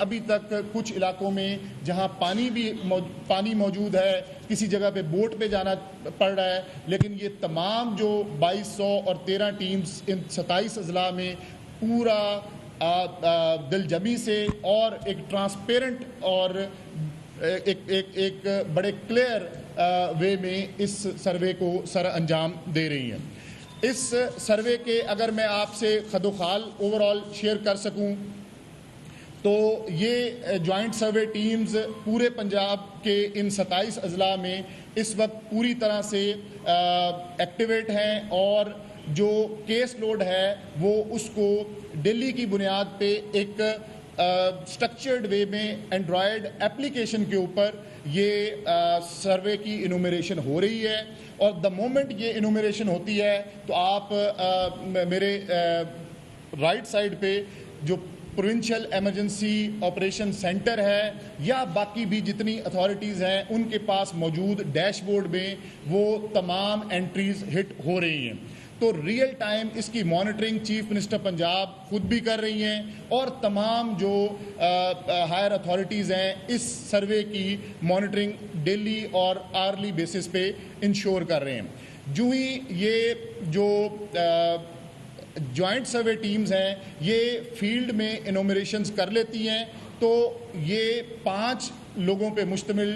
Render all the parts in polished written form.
अभी तक कुछ इलाकों में जहां पानी मौजूद है, किसी जगह पे बोट पे जाना पड़ रहा है, लेकिन ये तमाम जो 2200 और 13 टीम्स इन 27 अजला में पूरा दिलजमी से और एक ट्रांसपेरेंट और एक बड़े क्लियर वे में इस सर्वे को सर अंजाम दे रही हैं। इस सर्वे के अगर मैं आपसे खदोखाल ओवरऑल शेयर कर सकूं तो ये जॉइंट सर्वे टीम्स पूरे पंजाब के इन 27 अजला में इस वक्त पूरी तरह से एक्टिवेट हैं और जो केस लोड है वो उसको दिल्ली की बुनियाद पे एक स्ट्रक्चर्ड वे में एंड्रॉयड एप्लीकेशन के ऊपर ये सर्वे की इनुमरेशन हो रही है। और द मोमेंट ये इनुमरेशन होती है तो आप मेरे राइट साइड पे जो प्रोविंशियल एमरजेंसी ऑपरेशन सेंटर है या बाकी भी जितनी अथॉरिटीज़ हैं उनके पास मौजूद डैशबोर्ड में वो तमाम एंट्रीज हिट हो रही हैं। तो रियल टाइम इसकी मॉनिटरिंग चीफ मिनिस्टर पंजाब खुद भी कर रही हैं और तमाम जो हायर अथॉरिटीज़ हैं इस सर्वे की मॉनिटरिंग डेली और आर्ली बेसिस पे इंश्योर कर रहे हैं। जो ही ये जो जॉइंट सर्वे टीम्स हैं ये फील्ड में इनोमिनेशंस कर लेती हैं तो ये 5 लोगों पे मुश्तमिल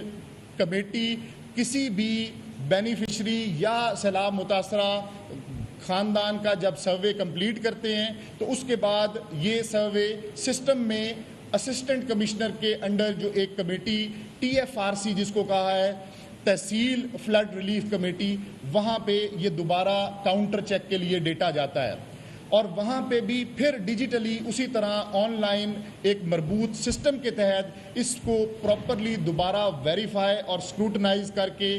कमेटी किसी भी बेनिफिशरी या सैलाब मुतासरा ख़ानदान का जब सर्वे कंप्लीट करते हैं तो उसके बाद ये सर्वे सिस्टम में असिस्टेंट कमिश्नर के अंडर जो एक कमेटी TFRC जिसको कहा है तहसील फ्लड रिलीफ कमेटी, वहाँ पे ये दोबारा काउंटर चेक के लिए डेटा जाता है और वहाँ पे भी फिर डिजिटली उसी तरह ऑनलाइन एक मरबूत सिस्टम के तहत इसको प्रॉपरली दोबारा वेरीफाई और स्क्रूटनाइज करके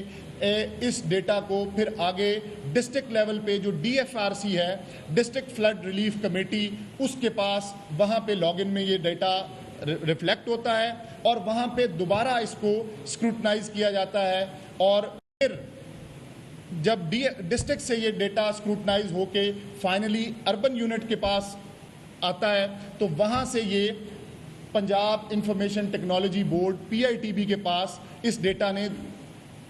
इस डेटा को फिर आगे डिस्ट्रिक्ट लेवल पे जो DFRC है डिस्ट्रिक्ट फ्लड रिलीफ कमेटी उसके पास वहाँ पे लॉगिन में ये डेटा रिफ्लेक्ट होता है और वहाँ पे दोबारा इसको स्क्रूटनाइज किया जाता है और फिर जब डिस्ट्रिक्ट से ये डेटा स्क्रूटनाइज होके फाइनली अर्बन यूनिट के पास आता है तो वहाँ से ये Punjab information technology board PITB के पास इस डेटा ने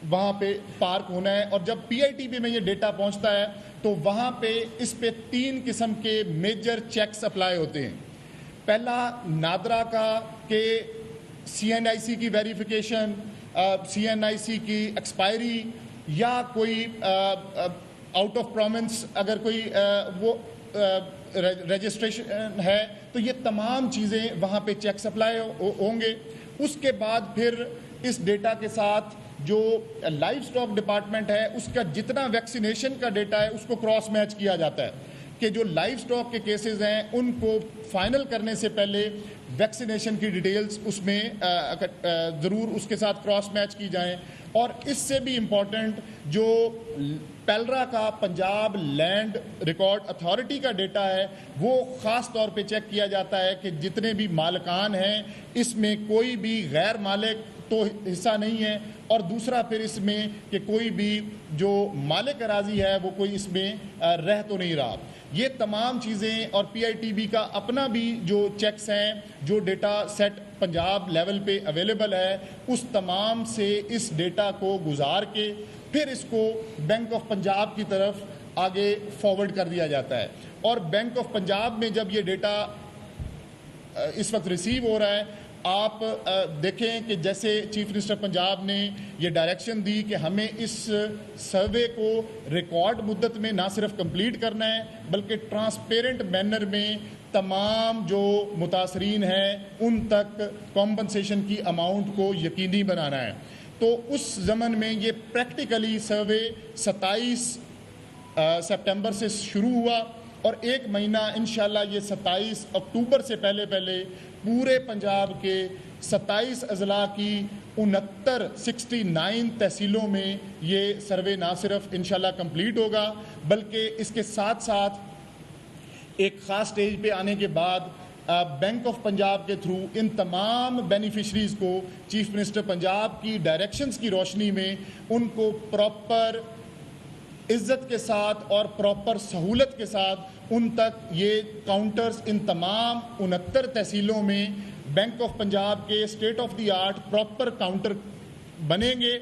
वहाँ पे पार्क होना है और जब PITB में ये डेटा पहुँचता है तो वहाँ पे इस पे 3 किस्म के मेजर चेक्स अप्लाई होते हैं। पहला नादरा का के CNIC की वेरिफिकेशन, CNIC की एक्सपायरी या कोई आउट ऑफ प्रोविंस अगर कोई वो रजिस्ट्रेशन है तो ये तमाम चीज़ें वहाँ पे चेक्स अप्लाई होंगे। उसके बाद फिर इस डेटा के साथ जो लाइव स्टॉक डिपार्टमेंट है उसका जितना वैक्सीनेशन का डेटा है उसको क्रॉस मैच किया जाता है कि जो लाइव स्टॉक के केसेस हैं उनको फाइनल करने से पहले वैक्सीनेशन की डिटेल्स उसमें ज़रूर उसके साथ क्रॉस मैच की जाएं। और इससे भी इम्पॉर्टेंट जो पेलरा का पंजाब लैंड रिकॉर्ड अथॉरिटी का डेटा है वो ख़ास तौर पे चेक किया जाता है कि जितने भी मालिकान हैं इसमें कोई भी गैर मालिक तो हिस्सा नहीं है और दूसरा फिर इसमें कि कोई भी जो मालिक अराजी है वो कोई इसमें रह तो नहीं रहा। ये तमाम चीज़ें और PITB का अपना भी जो चेक्स हैं जो डेटा सेट पंजाब लेवल पे अवेलेबल है उस तमाम से इस डेटा को गुजार के फिर इसको बैंक ऑफ पंजाब की तरफ आगे फॉरवर्ड कर दिया जाता है। और बैंक ऑफ पंजाब में जब ये डेटा इस वक्त रिसीव हो रहा है आप देखें कि जैसे चीफ मिनिस्टर पंजाब ने ये डायरेक्शन दी कि हमें इस सर्वे को रिकॉर्ड मुद्दत में ना सिर्फ कंप्लीट करना है बल्कि ट्रांसपेरेंट मैनर में तमाम जो मुतासरीन हैं उन तक कॉम्पनसेशन की अमाउंट को यकीनी बनाना है। तो उस ज़मन में ये प्रैक्टिकली सर्वे 27 सितंबर से शुरू हुआ और 1 महीना इंशाल्लाह ये 27 अक्टूबर से पहले पूरे पंजाब के 27 अजला की 69 तहसीलों में ये सर्वे ना सिर्फ इंशाल्लाह कंप्लीट होगा बल्कि इसके साथ साथ एक ख़ास स्टेज पे आने के बाद बैंक ऑफ पंजाब के थ्रू इन तमाम बेनिफिशरीज़ को चीफ मिनिस्टर पंजाब की डायरेक्शंस की रोशनी में उनको प्रॉपर इज्जत के साथ और प्रॉपर सहूलत के साथ उन तक ये काउंटर्स इन तमाम 69 तहसीलों में बैंक ऑफ पंजाब के state of the art proper counter बनेंगे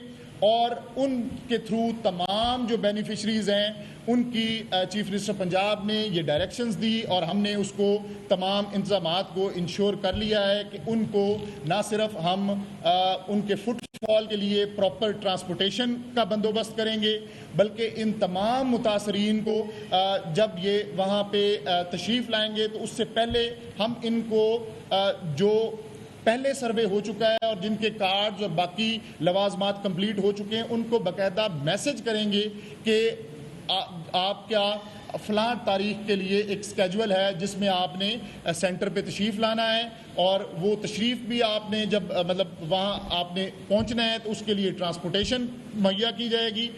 और उनके थ्रू तमाम जो बेनिफिशरीज हैं उनकी चीफ मिनिस्टर पंजाब ने ये डायरेक्शंस दी और हमने उसको तमाम इंतजामात को इंश्योर कर लिया है कि उनको ना सिर्फ हम उनके फुटफॉल के लिए प्रॉपर ट्रांसपोर्टेशन का बंदोबस्त करेंगे बल्कि इन तमाम मुतासरीन को जब ये वहाँ पे तशरीफ़ लाएंगे तो उससे पहले हम इनको जो पहले सर्वे हो चुका है और जिनके कार्ड्स और बाकी लवाजमात कंप्लीट हो चुके हैं उनको बाकायदा मैसेज करेंगे कि आप क्या फलां तारीख के लिए एक स्केजुअल है जिसमें आपने सेंटर पे तशरीफ़ लाना है और वो तशरीफ़ भी आपने जब मतलब वहाँ आपने पहुँचना है तो उसके लिए ट्रांसपोर्टेशन मुहैया की जाएगी।